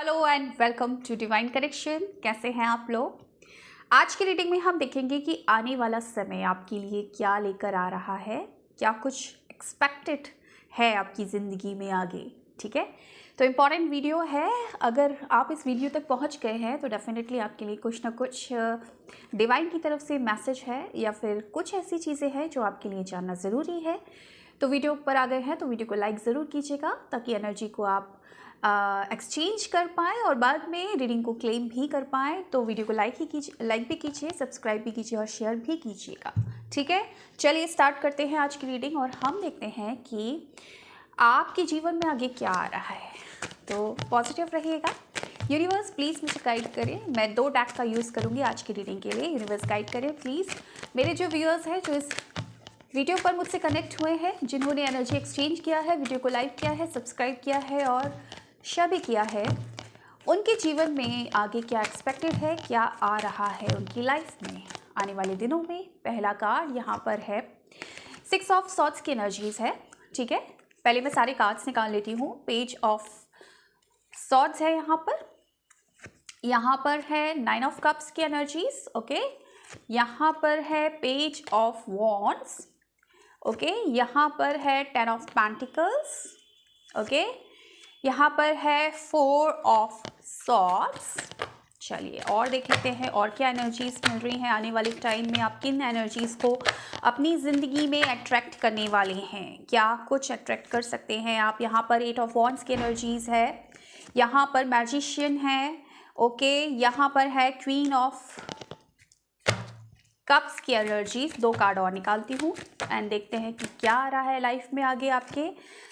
Hello and welcome to divine connection. कैसे हैं आप लोग? आज की रीडिंग में हम देखेंगे कि आने वाला समय आपके लिए क्या लेकर आ रहा है, क्या कुछ एक्सपेक्टेड है आपकी ज़िंदगी में आगे। ठीक है, तो इम्पॉर्टेंट वीडियो है। अगर आप इस वीडियो तक पहुंच गए हैं तो डेफिनेटली आपके लिए कुछ ना कुछ डिवाइन की तरफ से मैसेज है या फिर कुछ ऐसी चीज़ें हैं जो आपके लिए जानना ज़रूरी है। तो वीडियो पर आ गए हैं तो वीडियो को लाइक ज़रूर कीजिएगा ताकि एनर्जी को आप एक्सचेंज कर पाएँ और बाद में रीडिंग को क्लेम भी कर पाएँ। तो वीडियो को लाइक भी कीजिए, सब्सक्राइब भी कीजिए और शेयर भी कीजिएगा। ठीक है, चलिए स्टार्ट करते हैं आज की रीडिंग और हम देखते हैं कि आपके जीवन में आगे क्या आ रहा है। तो पॉजिटिव रहिएगा। यूनिवर्स प्लीज़ मुझे गाइड करें। मैं 2 डेक का यूज़ करूँगी आज की रीडिंग के लिए। यूनिवर्स गाइड करें प्लीज़। मेरे जो व्यूअर्स हैं जो इस वीडियो पर मुझसे कनेक्ट हुए हैं, जिन्होंने एनर्जी एक्सचेंज किया है, वीडियो को लाइक किया है, सब्सक्राइब किया है और शेयर भी किया है, उनके जीवन में आगे क्या एक्सपेक्टेड है, क्या आ रहा है उनकी लाइफ में आने वाले दिनों में। पहला कार्ड यहाँ पर है 6 ऑफ सॉर्ड्स की एनर्जीज है। ठीक है, पहले मैं सारे कार्ड्स निकाल लेती हूँ। पेज ऑफ सॉर्ड्स है यहाँ पर है 9 ऑफ कप्स की एनर्जीज। ओके, यहाँ पर है पेज ऑफ वॉन्ड्स। ओके, यहाँ पर है 10 ऑफ पेंटिकल्स। ओके, यहाँ पर है 4 ऑफ सॉर्ड्स। चलिए और देख लेते हैं और क्या एनर्जीज मिल रही हैं आने वाले टाइम में। आप किन एनर्जीज को अपनी ज़िंदगी में अट्रैक्ट करने वाले हैं, क्या कुछ अट्रैक्ट कर सकते हैं आप। यहाँ पर 8 ऑफ वॉन्ड्स की एनर्जीज है, यहाँ पर मैजिशियन है। ओके, यहाँ पर है क्वीन ऑफ कप्स की एनर्जीज। 2 कार्ड और निकालती हूँ एंड देखते हैं कि क्या आ रहा है लाइफ में आगे आपके।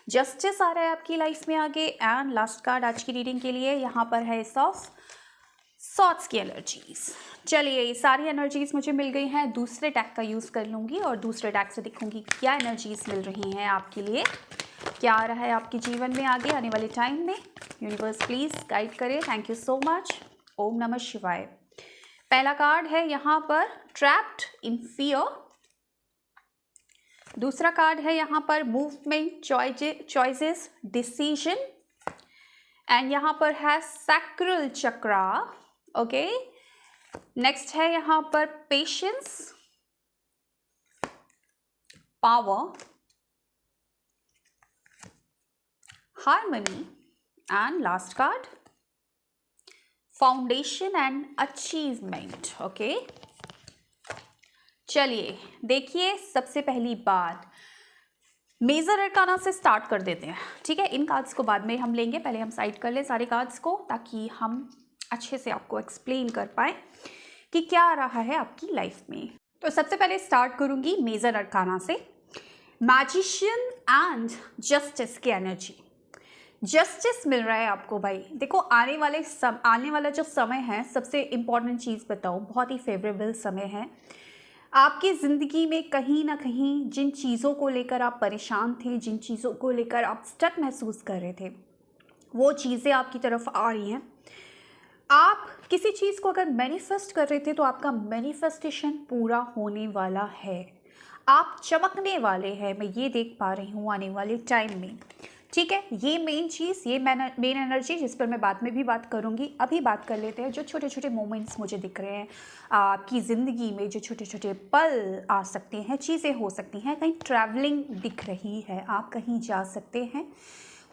जस्टिस आ रहा है आपकी लाइफ में आगे। एंड लास्ट कार्ड आज की रीडिंग के लिए यहाँ पर है एस ऑफ सॉर्ड्स की एनर्जीज। चलिए, ये सारी एनर्जीज मुझे मिल गई हैं। दूसरे टैग का यूज़ कर लूँगी और दूसरे टैग से देखूँगी क्या एनर्जीज मिल रही हैं आपके लिए, क्या आ रहा है आपके जीवन में आगे आने वाले टाइम में। यूनिवर्स प्लीज़ गाइड करें। Thank you so much. ओम नमः शिवाय। पहला कार्ड है यहाँ पर ट्रैप्ड इन फियर। दूसरा कार्ड है यहाँ पर मूवमेंट, चॉइसेस, डिसीजन। एंड यहाँ पर है सैक्रल चक्रा। ओके, नेक्स्ट है यहाँ पर patience, power, harmony and last card foundation and achievement. Okay, चलिए देखिए, सबसे पहली बात मेजर अरकाना से स्टार्ट कर देते हैं। ठीक है, इन कार्ड्स को बाद में हम लेंगे, पहले हम साइड कर लें सारे कार्ड्स को ताकि हम अच्छे से आपको एक्सप्लेन कर पाए कि क्या आ रहा है आपकी लाइफ में। तो सबसे पहले स्टार्ट करूंगी मेजर अरकाना से। मैजिशियन एंड जस्टिस की एनर्जी। जस्टिस मिल रहा है आपको भाई। देखो, आने वाला जो समय है, सबसे इम्पॉर्टेंट चीज़ बताऊँ, बहुत ही फेवरेबल समय है आपकी ज़िंदगी में। कहीं ना कहीं जिन चीज़ों को लेकर आप परेशान थे, जिन चीज़ों को लेकर आप स्टक महसूस कर रहे थे, वो चीज़ें आपकी तरफ आ रही हैं। आप किसी चीज़ को अगर मैनिफेस्ट कर रहे थे तो आपका मैनिफेस्टेशन पूरा होने वाला है। आप चमकने वाले हैं, मैं ये देख पा रही हूँ आने वाले टाइम में। ठीक है, ये मेन चीज़, ये मेन एनर्जी जिस पर मैं बाद में भी बात करूँगी। अभी बात कर लेते हैं जो छोटे छोटे मोमेंट्स मुझे दिख रहे हैं आपकी ज़िंदगी में, जो छोटे छोटे पल आ सकते हैं, चीज़ें हो सकती हैं। कहीं ट्रैवलिंग दिख रही है, आप कहीं जा सकते हैं।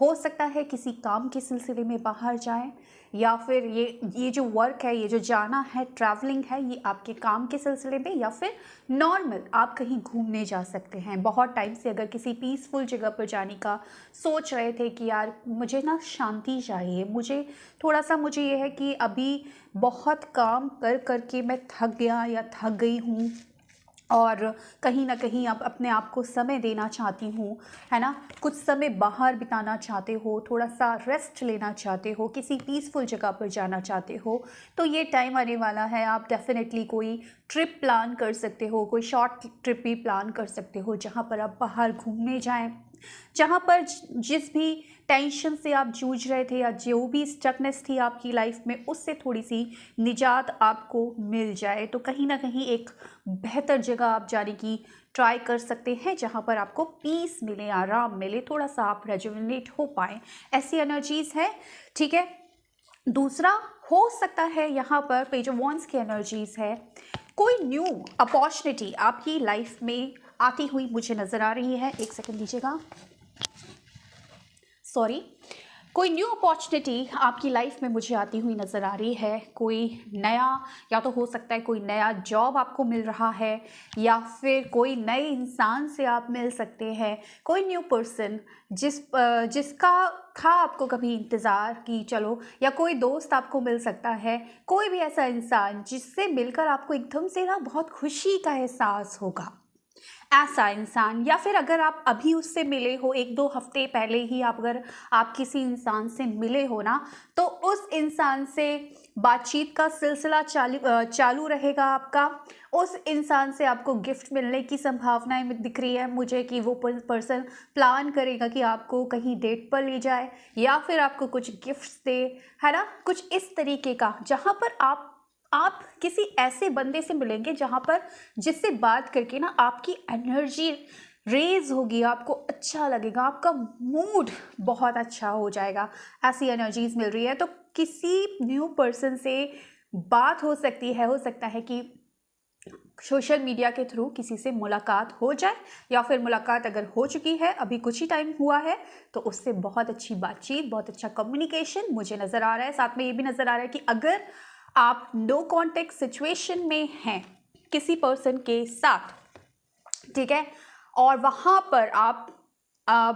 हो सकता है किसी काम के सिलसिले में बाहर जाएं, या फिर ये जो वर्क है, ये जो जाना है, ट्रैवलिंग है, ये आपके काम के सिलसिले में, या फिर नॉर्मल आप कहीं घूमने जा सकते हैं। बहुत टाइम से अगर किसी पीसफुल जगह पर जाने का सोच रहे थे कि यार मुझे ना शांति चाहिए, मुझे ये है कि अभी बहुत काम कर के मैं थक गया या थक गई हूँ और कहीं ना कहीं आप अपने आप को समय देना चाहती हूँ, है ना, कुछ समय बाहर बिताना चाहते हो, थोड़ा सा रेस्ट लेना चाहते हो, किसी पीसफुल जगह पर जाना चाहते हो, तो ये टाइम आने वाला है। आप डेफिनेटली कोई ट्रिप प्लान कर सकते हो, कोई शॉर्ट ट्रिप भी प्लान कर सकते हो जहाँ पर आप बाहर घूमने जाएं, जहाँ पर जिस भी टेंशन से आप जूझ रहे थे या जो भी स्टकनेस थी आपकी लाइफ में, उससे थोड़ी सी निजात आपको मिल जाए। तो कहीं ना कहीं एक बेहतर जगह आप जाने की ट्राई कर सकते हैं जहाँ पर आपको पीस मिले, आराम मिले, थोड़ा सा आप रेजुविनेट हो पाए। ऐसी एनर्जीज़ है। ठीक है, दूसरा हो सकता है यहाँ पर पेज ऑफ वॉन्ड्स की एनर्जीज है, कोई न्यू अपॉर्चुनिटी आपकी लाइफ में आती हुई मुझे नज़र आ रही है। एक सेकंड दीजिएगा, सॉरी। कोई न्यू अपॉर्चुनिटी आपकी लाइफ में मुझे आती हुई नज़र आ रही है। कोई नया, या तो हो सकता है कोई नया जॉब आपको मिल रहा है, या फिर कोई नए इंसान से आप मिल सकते हैं। कोई न्यू पर्सन जिसका था आपको कभी इंतज़ार कि चलो, या कोई दोस्त आपको मिल सकता है। कोई भी ऐसा इंसान जिससे मिलकर आपको एकदम से ना बहुत खुशी का एहसास होगा, ऐसा इंसान। या फिर अगर आप अभी उससे मिले हो, 1-2 हफ्ते पहले ही अगर आप किसी इंसान से मिले हो ना, तो उस इंसान से बातचीत का सिलसिला चालू रहेगा आपका। उस इंसान से आपको गिफ्ट मिलने की संभावनाएं दिख रही है मुझे कि वो पर्सन प्लान करेगा कि आपको कहीं डेट पर ले जाए, या फिर आपको कुछ गिफ्ट्स दे, है ना, कुछ इस तरीके का, जहाँ पर आप किसी ऐसे बंदे से मिलेंगे जहाँ पर जिससे बात करके ना आपकी एनर्जी रेज होगी, आपको अच्छा लगेगा, आपका मूड बहुत अच्छा हो जाएगा। ऐसी एनर्जीज मिल रही है। तो किसी न्यू पर्सन से बात हो सकती है, हो सकता है कि सोशल मीडिया के थ्रू किसी से मुलाकात हो जाए, या फिर मुलाकात अगर हो चुकी है, अभी कुछ ही टाइम हुआ है, तो उससे बहुत अच्छी बातचीत, बहुत अच्छा कम्युनिकेशन मुझे नज़र आ रहा है। साथ में ये भी नज़र आ रहा है कि अगर आप नो कॉन्टेक्ट सिचुएशन में हैं किसी पर्सन के साथ, ठीक है, और वहाँ पर आप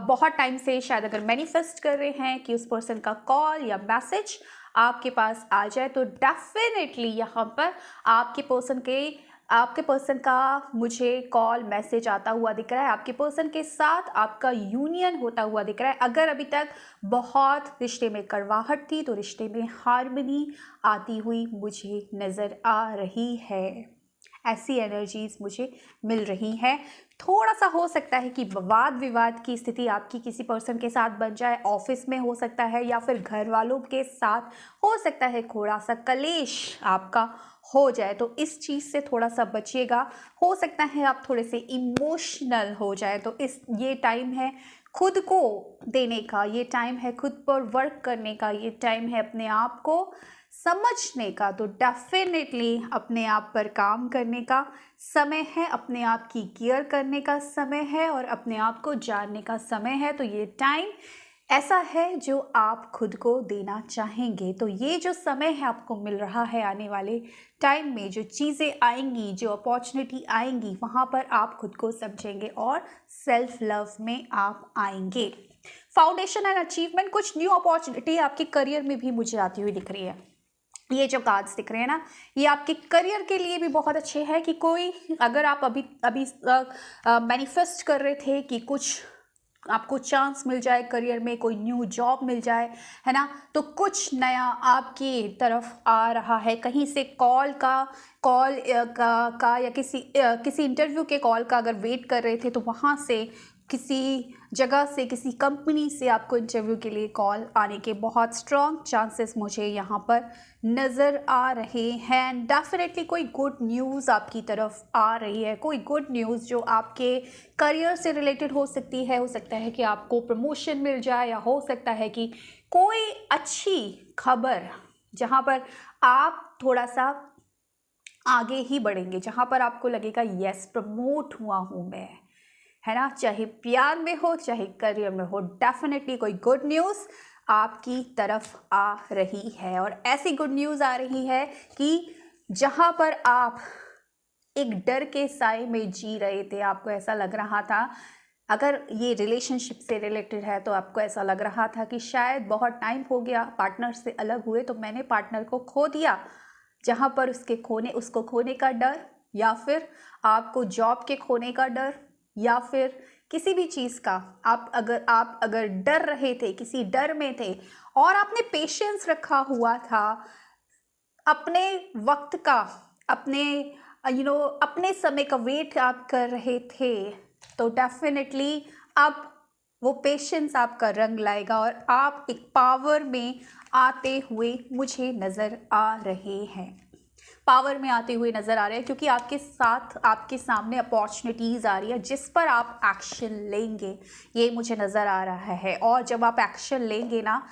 बहुत टाइम से शायद अगर मैनिफेस्ट कर रहे हैं कि उस पर्सन का कॉल या मैसेज आपके पास आ जाए, तो डेफिनेटली यहाँ पर आपके पर्सन का मुझे कॉल मैसेज आता हुआ दिख रहा है। आपके पर्सन के साथ आपका यूनियन होता हुआ दिख रहा है। अगर अभी तक बहुत रिश्ते में कड़वाहट थी, तो रिश्ते में हार्मनी आती हुई मुझे नज़र आ रही है। ऐसी एनर्जीज मुझे मिल रही हैं। थोड़ा सा हो सकता है कि वाद विवाद की स्थिति आपकी किसी पर्सन के साथ बन जाए, ऑफिस में हो सकता है, या फिर घर वालों के साथ हो सकता है, थोड़ा सा कलेश आपका हो जाए, तो इस चीज़ से थोड़ा सा बचिएगा। हो सकता है आप थोड़े से इमोशनल हो जाए, तो ये टाइम है खुद को देने का, ये टाइम है खुद पर वर्क करने का, ये टाइम है अपने आप को समझने का। तो डेफिनेटली अपने आप पर काम करने का समय है, अपने आप की केयर करने का समय है, और अपने आप को जानने का समय है। तो ये टाइम ऐसा है जो आप खुद को देना चाहेंगे। तो ये जो समय है आपको मिल रहा है, आने वाले टाइम में जो चीज़ें आएंगी, जो अपॉर्चुनिटी आएंगी, वहाँ पर आप खुद को समझेंगे और सेल्फ लव में आप आएंगे। फाउंडेशन एंड अचीवमेंट, कुछ न्यू अपॉर्चुनिटी आपके करियर में भी मुझे आती हुई दिख रही है। ये जो कार्ड्स दिख रहे हैं ना, ये आपके करियर के लिए भी बहुत अच्छे हैं कि कोई, अगर आप अभी मैनिफेस्ट कर रहे थे कि कुछ आपको चांस मिल जाए करियर में, कोई न्यू जॉब मिल जाए, है ना, तो कुछ नया आपकी तरफ आ रहा है। कहीं से कॉल का या किसी इंटरव्यू के कॉल का अगर वेट कर रहे थे, तो वहाँ से किसी जगह से, किसी कंपनी से आपको इंटरव्यू के लिए कॉल आने के बहुत स्ट्रॉन्ग चांसेस मुझे यहाँ पर नज़र आ रहे हैं। डेफिनेटली कोई गुड न्यूज़ आपकी तरफ आ रही है, कोई गुड न्यूज़ जो आपके करियर से रिलेटेड हो सकती है। हो सकता है कि आपको प्रमोशन मिल जाए, या हो सकता है कि कोई अच्छी खबर जहाँ पर आप थोड़ा सा आगे ही बढ़ेंगे, जहाँ पर आपको लगेगा यस प्रमोट हुआ हूँ मैं, है ना, चाहे प्यार में हो चाहे करियर में हो, डेफिनेटली कोई गुड न्यूज़ आपकी तरफ आ रही है। और ऐसी गुड न्यूज़ आ रही है कि जहाँ पर आप एक डर के साए में जी रहे थे, आपको ऐसा लग रहा था, अगर ये रिलेशनशिप से रिलेटेड है, तो आपको ऐसा लग रहा था कि शायद बहुत टाइम हो गया पार्टनर से अलग हुए, तो मैंने पार्टनर को खो दिया। जहाँ पर उसको खोने का डर, या फिर आपको जॉब के खोने का डर, या फिर किसी भी चीज़ का आप अगर डर रहे थे, किसी डर में थे, और आपने पेशेंस रखा हुआ था, अपने वक्त का, अपने समय का वेट आप कर रहे थे, तो डेफिनेटली अब वो पेशेंस आपका रंग लाएगा, और आप एक पावर में आते हुए मुझे नज़र आ रहे हैं। पावर में आते हुए नज़र आ रहे हैं, क्योंकि आपके सामने अपॉर्चुनिटीज़ आ रही है जिस पर आप एक्शन लेंगे, ये मुझे नज़र आ रहा है। और जब आप एक्शन लेंगे ना,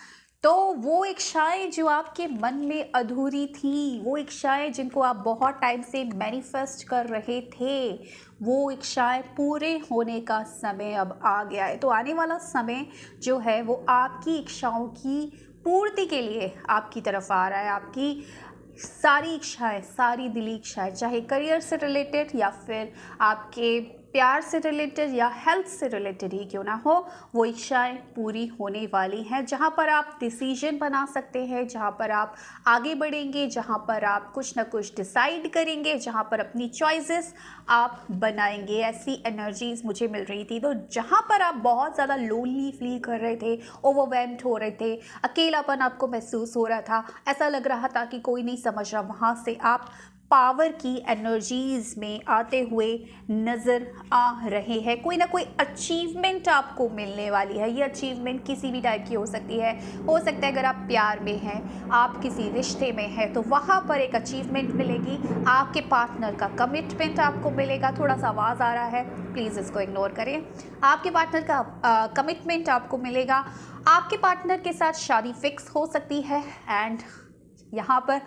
तो वो इच्छाएं जो आपके मन में अधूरी थी, वो इच्छाएं जिनको आप बहुत टाइम से मैनिफेस्ट कर रहे थे, वो इच्छाएं पूरे होने का समय अब आ गया है। तो आने वाला समय जो है वो आपकी इच्छाओं की पूर्ति के लिए आपकी तरफ आ रहा है। आपकी सारी इच्छाएं, सारी दिली इच्छाएं, चाहे करियर से रिलेटेड या फिर आपके प्यार से रिलेटेड या हेल्थ से रिलेटेड ही क्यों ना हो, वो इच्छाएं पूरी होने वाली हैं। जहाँ पर आप डिसीजन बना सकते हैं, जहाँ पर आप आगे बढ़ेंगे, जहाँ पर आप कुछ ना कुछ डिसाइड करेंगे, जहाँ पर अपनी चॉइसेस आप बनाएंगे, ऐसी एनर्जीज मुझे मिल रही थी। तो जहाँ पर आप बहुत ज़्यादा लोनली फील कर रहे थे, ओवरवेल्म्ड हो रहे थे, अकेलापन आपको महसूस हो रहा था, ऐसा लग रहा था कि कोई नहीं समझ रहा, वहाँ से आप पावर की एनर्जीज में आते हुए नज़र आ रहे हैं। कोई ना कोई अचीवमेंट आपको मिलने वाली है। ये अचीवमेंट किसी भी टाइप की हो सकती है। हो सकता है अगर आप प्यार में हैं, आप किसी रिश्ते में हैं, तो वहाँ पर एक अचीवमेंट मिलेगी। आपके पार्टनर का कमिटमेंट आपको मिलेगा। थोड़ा सा आवाज़ आ रहा है, प्लीज़ इसको इग्नोर करें। आपके पार्टनर का कमिटमेंट आपको मिलेगा। आपके पार्टनर के साथ शादी फिक्स हो सकती है एंड यहाँ पर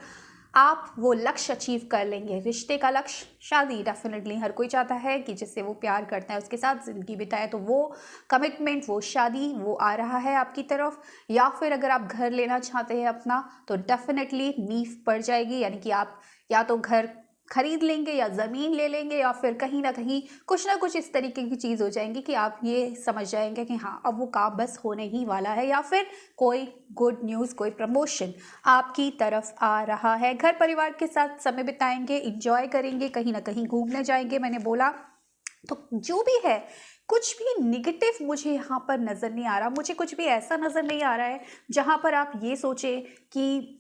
आप वो लक्ष्य अचीव कर लेंगे। रिश्ते का लक्ष्य, शादी, डेफिनेटली हर कोई चाहता है कि जिससे वो प्यार करता है उसके साथ ज़िंदगी बिताए। तो वो कमिटमेंट, वो शादी, वो आ रहा है आपकी तरफ। या फिर अगर आप घर लेना चाहते हैं अपना, तो डेफिनेटली नींव पड़ जाएगी, यानी कि आप या तो घर खरीद लेंगे या ज़मीन ले लेंगे या फिर कहीं ना कहीं कुछ ना कुछ इस तरीके की चीज़ हो जाएंगी कि आप ये समझ जाएंगे कि हाँ अब वो काम बस होने ही वाला है, या फिर कोई गुड न्यूज़, कोई प्रमोशन आपकी तरफ आ रहा है। घर परिवार के साथ समय बिताएंगे, इंजॉय करेंगे, कहीं ना कहीं घूमने जाएंगे, मैंने बोला। तो जो भी है, कुछ भी निगेटिव मुझे यहाँ पर नज़र नहीं आ रहा। मुझे कुछ भी ऐसा नज़र नहीं आ रहा है जहाँ पर आप ये सोचें कि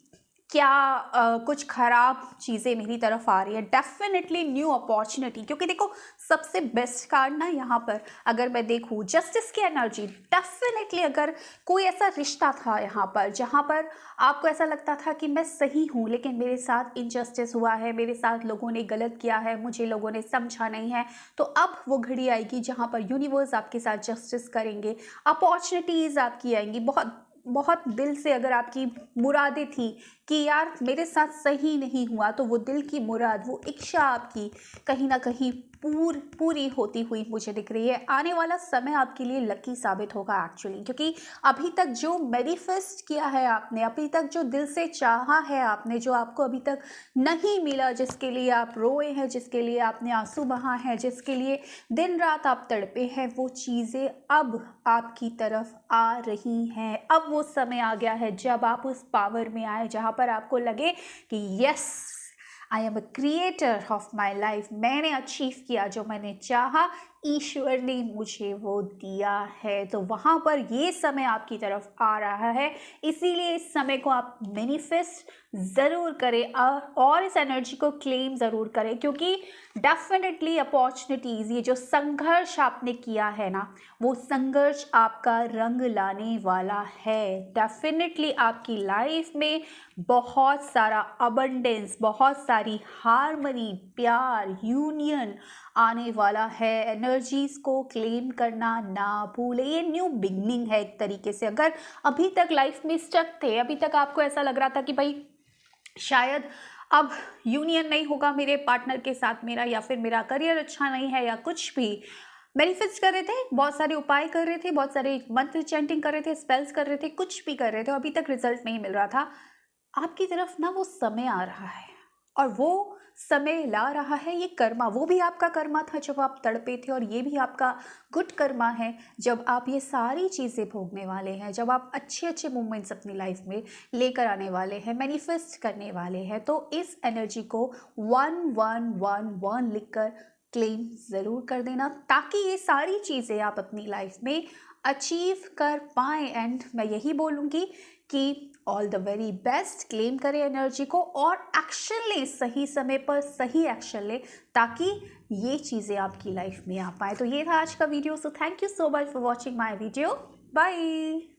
क्या कुछ ख़राब चीज़ें मेरी तरफ आ रही है। डेफिनेटली न्यू अपॉर्चुनिटी, क्योंकि देखो सबसे बेस्ट कार्ड ना यहाँ पर अगर मैं देखूँ जस्टिस की एनर्जी। डेफिनेटली अगर कोई ऐसा रिश्ता था यहाँ पर जहाँ पर आपको ऐसा लगता था कि मैं सही हूँ लेकिन मेरे साथ इनजस्टिस हुआ है, मेरे साथ लोगों ने गलत किया है, मुझे लोगों ने समझा नहीं है, तो अब वो घड़ी आएगी जहाँ पर यूनिवर्स आपके साथ जस्टिस करेंगे। अपॉर्चुनिटीज़ आपकी आएंगी। बहुत बहुत दिल से अगर आपकी मुरादें थी कि यार मेरे साथ सही नहीं हुआ, तो वो दिल की मुराद, वो इच्छा आपकी कहीं ना कहीं पूरी होती हुई मुझे दिख रही है। आने वाला समय आपके लिए लकी साबित होगा एक्चुअली, क्योंकि अभी तक जो मैनिफेस्ट किया है आपने, अभी तक जो दिल से चाहा है आपने, जो आपको अभी तक नहीं मिला, जिसके लिए आप रोए हैं, जिसके लिए आपने आंसू बहा है, जिसके लिए दिन रात आप तड़पे हैं, वो चीज़ें अब आपकी तरफ आ रही हैं। अब वो समय आ गया है जब आप उस पावर में आए जहाँ पर आपको लगे कि yes, I am a creator of my life. मैंने अचीव किया जो मैंने चाहा, ईश्वर ने मुझे वो दिया है। तो वहाँ पर ये समय आपकी तरफ आ रहा है, इसीलिए इस समय को आप मैनिफेस्ट ज़रूर करें और इस एनर्जी को क्लेम ज़रूर करें, क्योंकि डेफिनेटली अपॉर्चुनिटीज़, ये जो संघर्ष आपने किया है ना, वो संघर्ष आपका रंग लाने वाला है। डेफिनेटली आपकी लाइफ में बहुत सारा अबंडेंस, बहुत सारी हार्मनी, प्यार, यूनियन आने वाला है। एनर्जीज को क्लेम करना ना भूले। ये न्यू बिगनिंग है एक तरीके से। अगर अभी तक लाइफ में स्टक थे, अभी तक आपको ऐसा लग रहा था कि भाई शायद अब यूनियन नहीं होगा मेरे पार्टनर के साथ मेरा, या फिर मेरा करियर अच्छा नहीं है, या कुछ भी मैनिफेस्ट कर रहे थे, बहुत सारे उपाय कर रहे थे, बहुत सारे मंत्र चैंटिंग कर रहे थे, स्पेल्स कर रहे थे, कुछ भी कर रहे थे, अभी तक रिजल्ट नहीं मिल रहा था, आपकी तरफ ना वो समय आ रहा है। और वो समय ला रहा है ये कर्मा। वो भी आपका कर्मा था जब आप तड़पे थे, और ये भी आपका गुड कर्मा है जब आप ये सारी चीज़ें भोगने वाले हैं, जब आप अच्छे अच्छे मोमेंट्स अपनी लाइफ में लेकर आने वाले हैं, मैनिफेस्ट करने वाले हैं। तो इस एनर्जी को 1111 लिखकर क्लेम ज़रूर कर देना, ताकि ये सारी चीज़ें आप अपनी लाइफ में अचीव कर पाएँ। एंड मैं यही बोलूँगी कि all the very best. Claim करें एनर्जी को और एक्शन ले, सही समय पर सही एक्शन ले, ताकि ये चीज़ें आपकी लाइफ में आ पाए। तो ये था आज का video. So thank you so much for watching my video. Bye.